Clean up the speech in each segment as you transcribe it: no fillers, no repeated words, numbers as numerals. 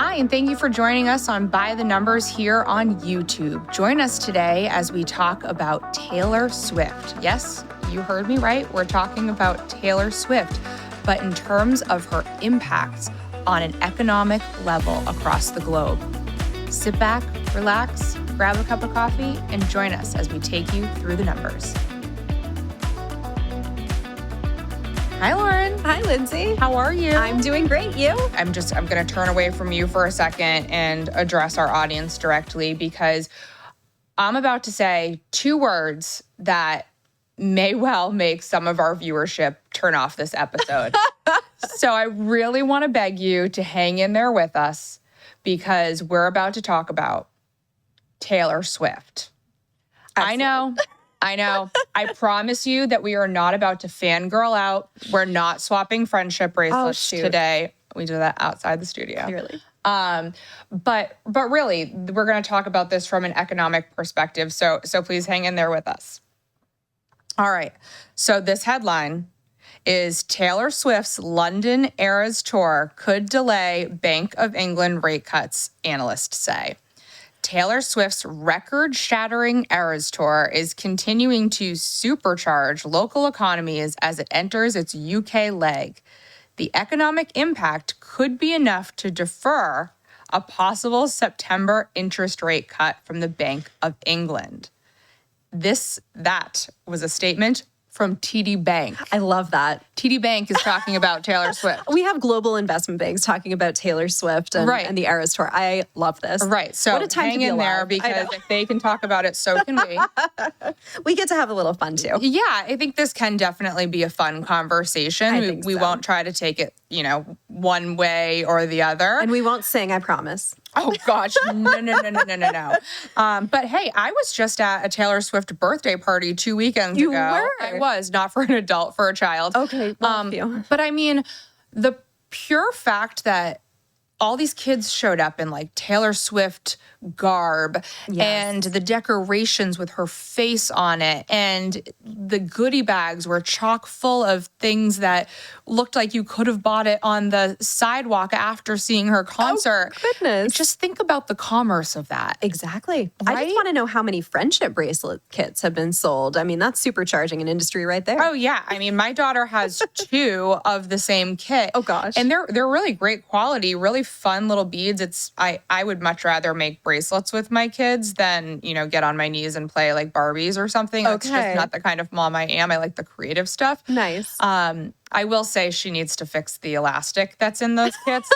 Hi, and thank you for joining us on By the Numbers here on YouTube. Join us today as we talk about Taylor Swift. Yes, you heard me right. We're talking about Taylor Swift, but in terms of her impact on an economic level across the globe. Sit back, relax, grab a cup of coffee, and join us as we take you through the numbers. Hi, Lauren. Hi, Lindsay. How are you? I'm doing great. You? I'm going to turn away from you for a second and address our audience directly because I'm about to say two words that may well make some of our viewership turn off this episode. So I really want to beg you to hang in there with us because we're about to talk about Taylor Swift. Excellent. I know. I promise you that we are not about to fangirl out. We're not swapping friendship bracelets today. We do that outside the studio. Clearly. But really, we're going to talk about this from an economic perspective. So please hang in there with us. All right. So this headline is Taylor Swift's London Eras Tour could delay Bank of England rate cuts, analysts say. Taylor Swift's record-shattering Eras Tour is continuing to supercharge local economies as it enters its UK leg. The economic impact could be enough to defer a possible September interest rate cut from the Bank of England. That was a statement from TD Bank. I love that. TD Bank is talking about Taylor Swift. We have global investment banks talking about Taylor Swift and the Eras Tour. I love this. Right. So what a time hang to be in alive. there because if they can talk about it, so can we. We get to have a little fun too. Yeah, I think this can definitely be a fun conversation. I think we so. won't try to take it, one way or the other. And we won't sing, I promise. Oh, gosh. No. But hey, I was just at a Taylor Swift birthday party 2 weekends You ago. were? I was, not for an adult, for a child. Okay, love you. But I mean, the pure fact that all these kids showed up in like Taylor Swift garb and the decorations with her face on it and the goodie bags were chock full of things that looked like you could have bought it on the sidewalk after seeing her concert. Oh, goodness. Just think about the commerce of that. Exactly. Right? I just want to know how many friendship bracelet kits have been sold. I mean, that's supercharging an industry right there. Oh, yeah. I mean, my daughter has two of the same kit. Oh, gosh. And they're really great quality, really fun little beads. I would much rather make bracelets with my kids than, get on my knees and play like Barbies or something. That's just not the kind of mom I am. I like the creative stuff. Nice. I will say she needs to fix the elastic that's in those kits.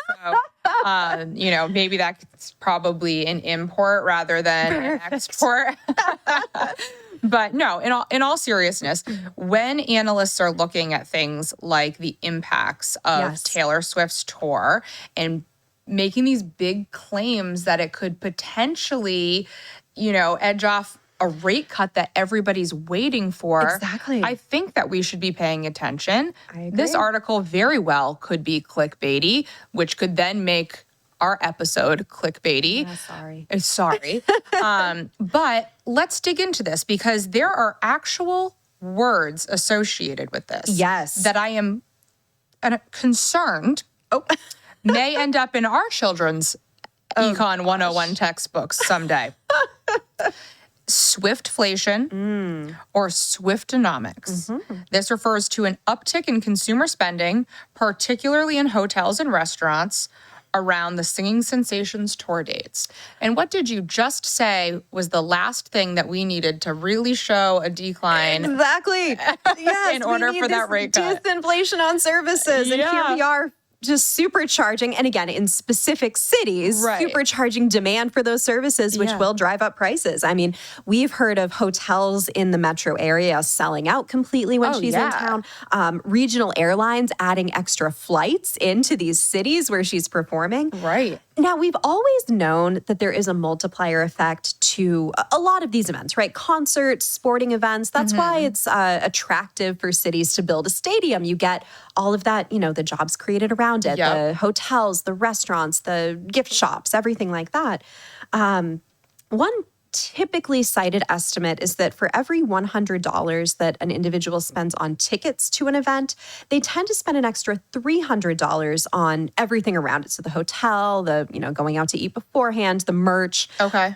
So, maybe that's probably an import rather than an export. But no, in all seriousness, when analysts are looking at things like the impacts of Taylor Swift's tour and making these big claims that it could potentially, edge off a rate cut that everybody's waiting for. Exactly. I think that we should be paying attention. I agree. This article very well could be clickbaity, which could then make our episode clickbaity. Yeah, sorry. But let's dig into this because there are actual words associated with this. Yes. That I am concerned may end up in our children's Econ 101 textbooks someday. Swiftflation or Swiftonomics. This refers to an uptick in consumer spending, particularly in hotels and restaurants, around the Singing Sensations tour dates. And what did you just say was the last thing that we needed to really show a decline? Exactly. Yes, in order for that rate cut. Disinflation on services. And here we are just supercharging, and again, in specific cities, supercharging demand for those services, which will drive up prices. I mean, we've heard of hotels in the metro area selling out completely when she's in town. Regional airlines adding extra flights into these cities where she's performing. Right. Now, we've always known that there is a multiplier effect to a lot of these events, right? Concerts, sporting events. That's why it's attractive for cities to build a stadium. You get all of that, the jobs created around it, the hotels, the restaurants, the gift shops, everything like that. One typically cited estimate is that for every $100 that an individual spends on tickets to an event, they tend to spend an extra $300 on everything around it. So the hotel, the going out to eat beforehand, the merch. Okay.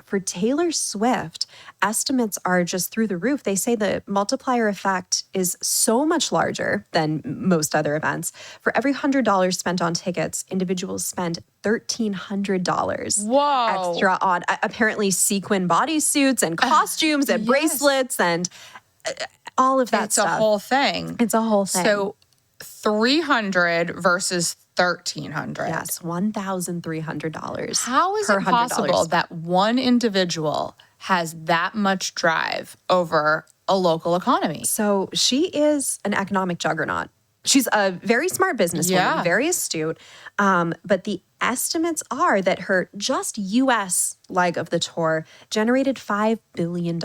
For Taylor Swift, estimates are just through the roof. They say the multiplier effect is so much larger than most other events. For every $100 spent on tickets, individuals spend $1,300 extra on apparently sequin bodysuits and costumes and bracelets and all of that stuff. It's a whole thing. It's a whole thing. So 300 versus 1,300. Yes, $1,300. How is it possible that one individual has that much drive over a local economy? So she is an economic juggernaut. She's a very smart businesswoman, very astute. But the estimates are that her just U.S. leg of the tour generated $5 billion.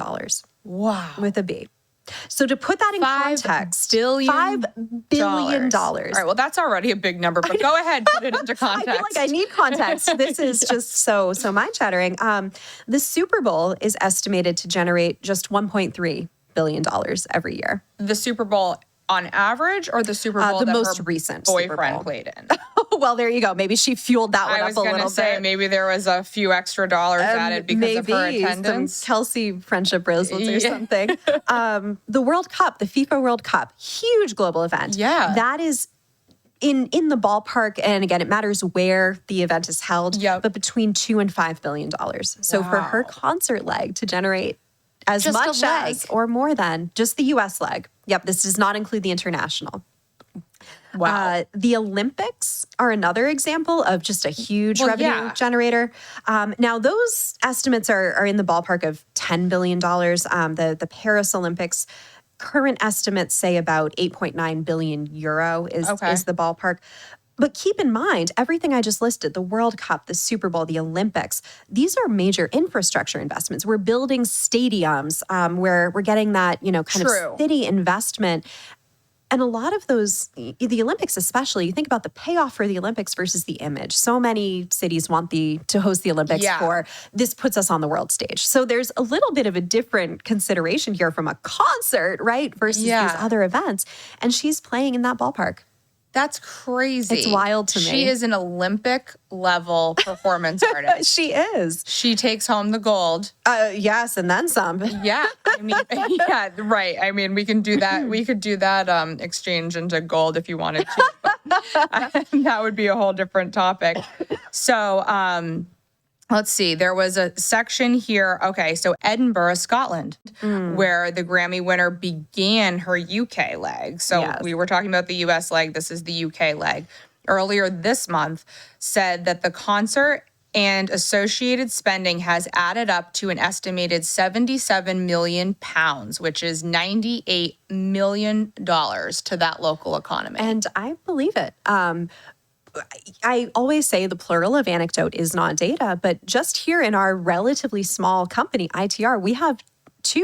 Wow. With a B. So to put that in context, $5 billion. All right, well, that's already a big number, but go ahead, put it into context. I feel like I need context. This is just so mind-shattering. The Super Bowl is estimated to generate just $1.3 billion every year. The Super Bowl on average, or the Super Bowl the that most her recent boyfriend played in? Well, there you go. Maybe she fueled that one up a little bit. I was going to say, maybe there was a few extra dollars added because of her attendance. Some Kelsey friendship bracelets or something. The World Cup, the FIFA World Cup, huge global event. Yeah. That is in the ballpark, and again, it matters where the event is held, but between $2 and $5 billion. So for her concert leg to generate as just much as or more than just the U.S. leg. Yep, this does not include the international. Wow. The Olympics are another example of just a huge revenue generator. Now, those estimates are in the ballpark of $10 billion. The Paris Olympics, current estimates say about 8.9 billion euro is the ballpark. But keep in mind, everything I just listed, the World Cup, the Super Bowl, the Olympics, these are major infrastructure investments. We're building stadiums where we're getting that, kind of city investment. And a lot of those, the Olympics especially, you think about the payoff for the Olympics versus the image. So many cities want to host the Olympics for this puts us on the world stage. So there's a little bit of a different consideration here from a concert, right, versus these other events. And she's playing in that ballpark. That's crazy. It's wild to me. She is an Olympic level performance artist. She is. She takes home the gold. Yes, and then some. Yeah. I mean, yeah, right. I mean, we can do that. We could do that exchange into gold if you wanted to. That would be a whole different topic. So, let's see. There was a section here. Okay, so Edinburgh, Scotland, where the Grammy winner began her UK leg. So we were talking about the US leg. This is the UK leg. Earlier this month, said that the concert and associated spending has added up to an estimated 77 million pounds, which is $98 million to that local economy. And I believe it. I always say the plural of anecdote is not data, but just here in our relatively small company, ITR, we have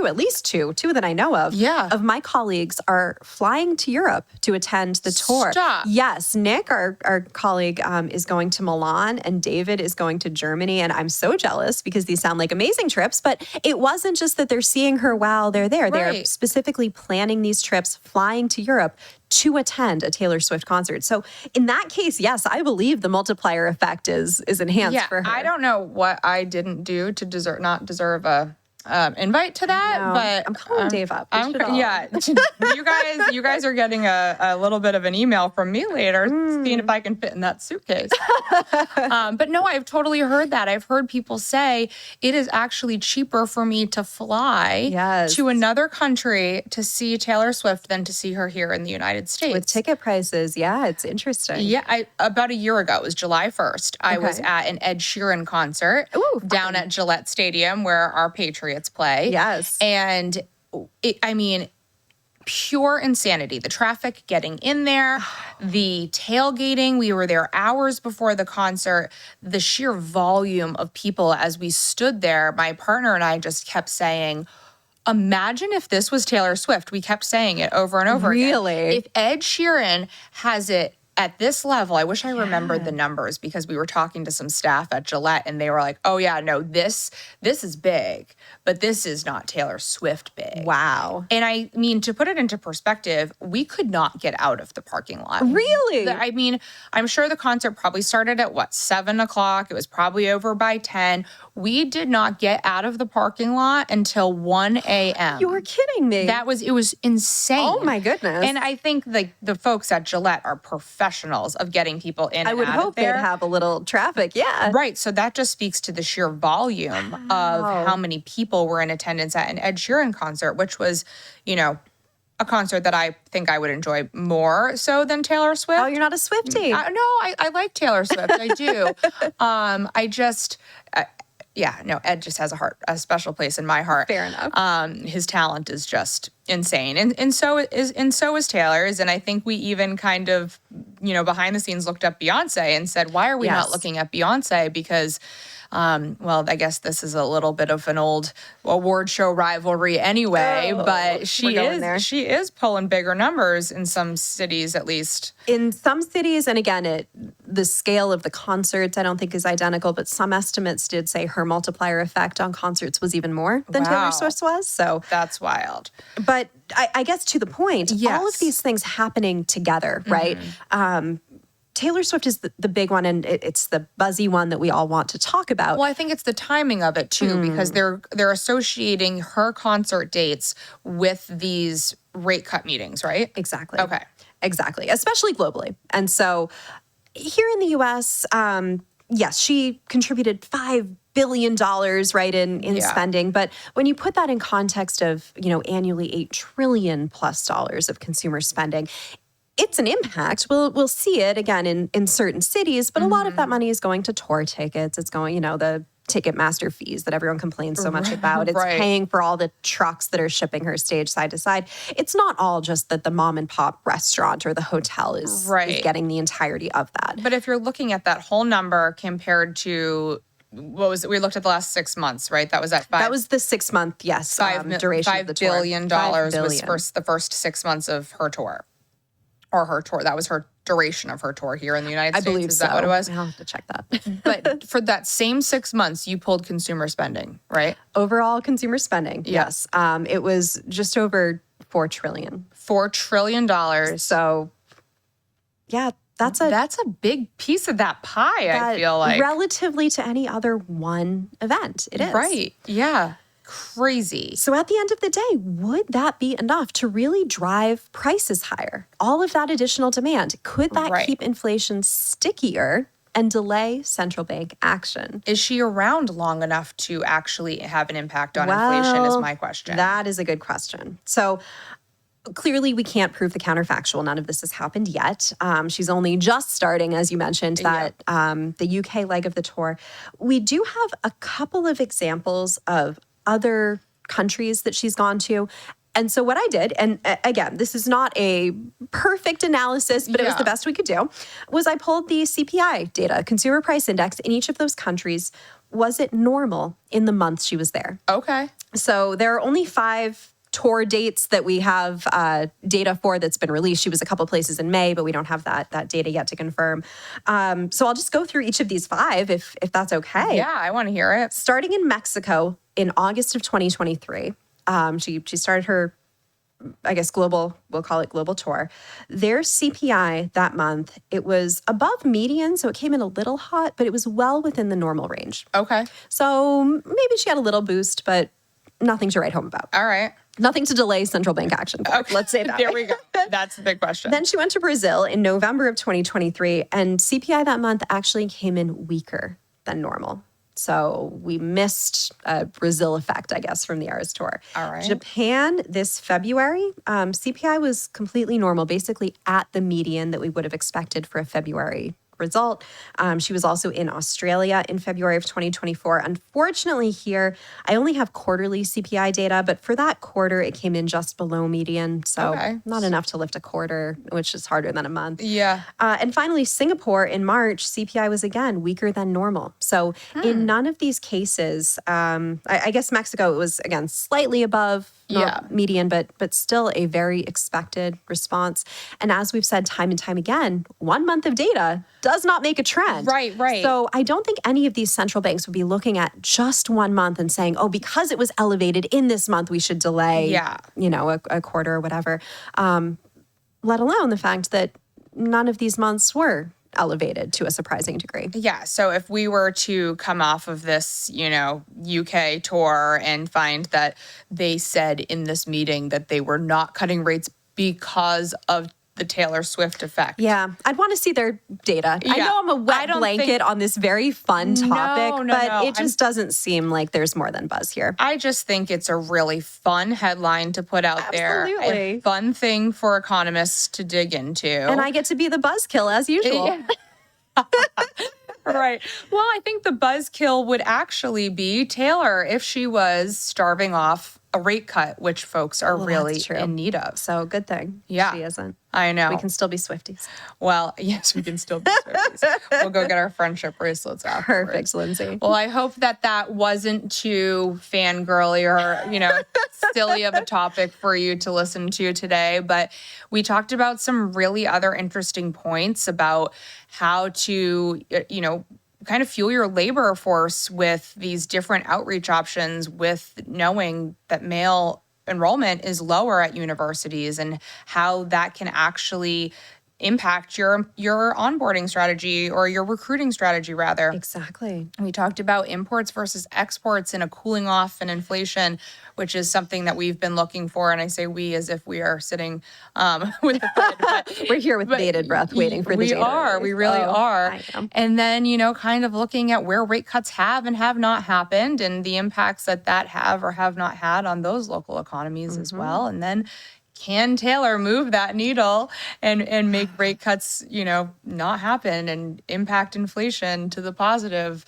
at least two that I know of. Yeah. Of my colleagues are flying to Europe to attend the tour. Stop. Yes. Nick, our colleague, is going to Milan, and David is going to Germany. And I'm so jealous because these sound like amazing trips. But it wasn't just that they're seeing her while they're there. Right. They're specifically planning these trips, flying to Europe to attend a Taylor Swift concert. So in that case, yes, I believe the multiplier effect is enhanced for her. I don't know what I didn't do to not deserve a invite to that, but I'm calling Dave up. You guys are getting a little bit of an email from me later, seeing if I can fit in that suitcase. But no, I've totally heard that. I've heard people say it is actually cheaper for me to fly to another country to see Taylor Swift than to see her here in the United States. With ticket prices, it's interesting. Yeah, about a year ago, it was July 1st, I was at an Ed Sheeran concert down at Gillette Stadium where our Patriots play. Yes. And pure insanity. The traffic getting in there, the tailgating. We were there hours before the concert. The sheer volume of people as we stood there, my partner and I just kept saying, imagine if this was Taylor Swift. We kept saying it over and over again. Really? If Ed Sheeran has it at this level, I wish I remembered the numbers because we were talking to some staff at Gillette and they were like, oh yeah, no, this is big, but this is not Taylor Swift big. Wow. And I mean, to put it into perspective, we could not get out of the parking lot. Really? I mean, I'm sure the concert probably started at 7 o'clock. It was probably over by 10. We did not get out of the parking lot until 1 a.m. You were kidding me. It was insane. Oh my goodness. And I think the folks at Gillette are professionals of getting people in and out of there. I would hope they'd have a little traffic, yeah. Right, so that just speaks to the sheer volume of how many people were in attendance at an Ed Sheeran concert, which was, a concert that I think I would enjoy more so than Taylor Swift. Oh, you're not a Swiftie. No, I like Taylor Swift. I do. Ed just has a special place in my heart. Fair enough. His talent is just insane, and so is Taylor's. And I think we even kind of, behind the scenes looked up Beyonce and said, why are we not looking at Beyonce? Because I guess this is a little bit of an old award show rivalry anyway, but she is pulling bigger numbers in some cities, at least. In some cities, and again, the scale of the concerts I don't think is identical, but some estimates did say her multiplier effect on concerts was even more than Taylor Swift's was. So that's wild. But I guess to the point, all of these things happening together, right? Taylor Swift is the big one, and it's the buzzy one that we all want to talk about. Well, I think it's the timing of it too, because they're associating her concert dates with these rate cut meetings, right? Exactly. Okay. Exactly, especially globally. And so here in the U.S., yes, she contributed $5 billion, right, in spending. But when you put that in context of, annually $8 trillion plus of consumer spending, it's an impact. We'll see it again in certain cities, but a lot of that money is going to tour tickets. It's going, the Ticketmaster fees that everyone complains so much about. It's paying for all the trucks that are shipping her stage side to side. It's not all just that the mom and pop restaurant or the hotel is getting the entirety of that. But if you're looking at that whole number compared to what was it? We looked at the last 6 months, right? That was at five. That was the 6 month, duration of the tour. $5 billion was the first 6 months of her tour. Or her tour. That was her duration of her tour here in the United States. I believe Is that what it was? I'll have to check that. But for that same 6 months, you pulled consumer spending, right? Overall consumer spending, yes. It was just over $4 trillion. $4 trillion. So, yeah, that's a big piece of that pie, I feel like. Relatively to any other one event, it is. Right, yeah. Crazy. So at the end of the day, would that be enough to really drive prices higher? All of that additional demand, could that keep inflation stickier and delay central bank action? Is she around long enough to actually have an impact on inflation is my question. That is a good question. So clearly, we can't prove the counterfactual. None of this has happened yet. She's only just starting, as you mentioned, that the UK leg of the tour. We do have a couple of examples of other countries that she's gone to. And so what I did, and again, this is not a perfect analysis, but it was the best we could do, was I pulled the CPI data, Consumer Price Index, in each of those countries. Was it normal in the month she was there? Okay. So there are only 5 tour dates that we have data for that's been released. She was a couple places in May, but we don't have that data yet to confirm. So I'll just go through each of these 5 if that's okay. Yeah, I want to hear it. Starting in Mexico in August of 2023, she started her, I guess, we'll call it global tour. Their CPI that month, it was above median, so it came in a little hot, but it was well within the normal range. Okay. So maybe she had a little boost, but nothing to write home about. All right. Nothing to delay central bank action. Okay. Let's say that. There we go. That's the big question. Then she went to Brazil in November of 2023, and CPI that month actually came in weaker than normal. So we missed a Brazil effect, I guess, from the Eras Tour. All right. Japan this February, CPI was completely normal, basically at the median that we would have expected for a February result. She was also in Australia in February of 2024. Unfortunately, here, I only have quarterly CPI data, but for that quarter, it came in just below median. So not enough to lift a quarter, which is harder than a month. Yeah. And finally, Singapore in March, CPI was again weaker than normal. So in none of these cases, I guess Mexico, it was again slightly above median, but still a very expected response. And as we've said time and time again, 1 month of data does not make a trend. Right. So I don't think any of these central banks would be looking at just 1 month and saying, oh, because it was elevated in this month, we should delay, a quarter or whatever. Let alone the fact that none of these months were elevated to a surprising degree. Yeah. So if we were to come off of this, UK tour and find that they said in this meeting that they were not cutting rates because of the Taylor Swift effect. Yeah. I'd want to see their data. Yeah. I know I'm a wet blanket on this very fun topic, but it just doesn't seem like there's more than buzz here. I just think it's a really fun headline to put out there. A fun thing for economists to dig into. And I get to be the buzzkill as usual. Yeah. Right. Well, I think the buzzkill would actually be Taylor if she was starving off a rate cut, which folks are really in need of. So good thing she isn't. I know. We can still be Swifties. Well, yes, we can still be Swifties. We'll go get our friendship bracelets afterwards. Perfect, Lindsay. Well, I hope that wasn't too fangirly or, silly of a topic for you to listen to today. But we talked about some really other interesting points about how to, kind of fuel your labor force with these different outreach options, with knowing that male enrollment is lower at universities and how that can actually impact your onboarding strategy or your recruiting strategy, rather. Exactly. We talked about imports versus exports and a cooling off in inflation, which is something that we've been looking for. And I say we as if we are sitting with the Fed. But, we're here with bated breath waiting for the data. We really are. And then, kind of looking at where rate cuts have and have not happened and the impacts that have or have not had on those local economies as well. And then can Taylor move that needle and make rate cuts, not happen and impact inflation to the positive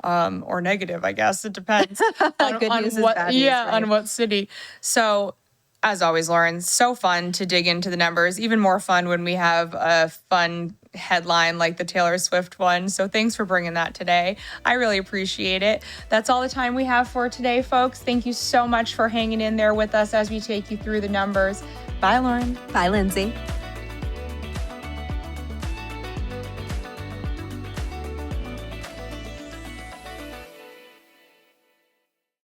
or negative, I guess. It depends on what city. So as always, Lauren, so fun to dig into the numbers. Even more fun when we have a fun headline like the Taylor Swift one. So thanks for bringing that today. I really appreciate it. That's all the time we have for today, folks. Thank you so much for hanging in there with us as we take you through the numbers. Bye, Lauren. Bye, Lindsay.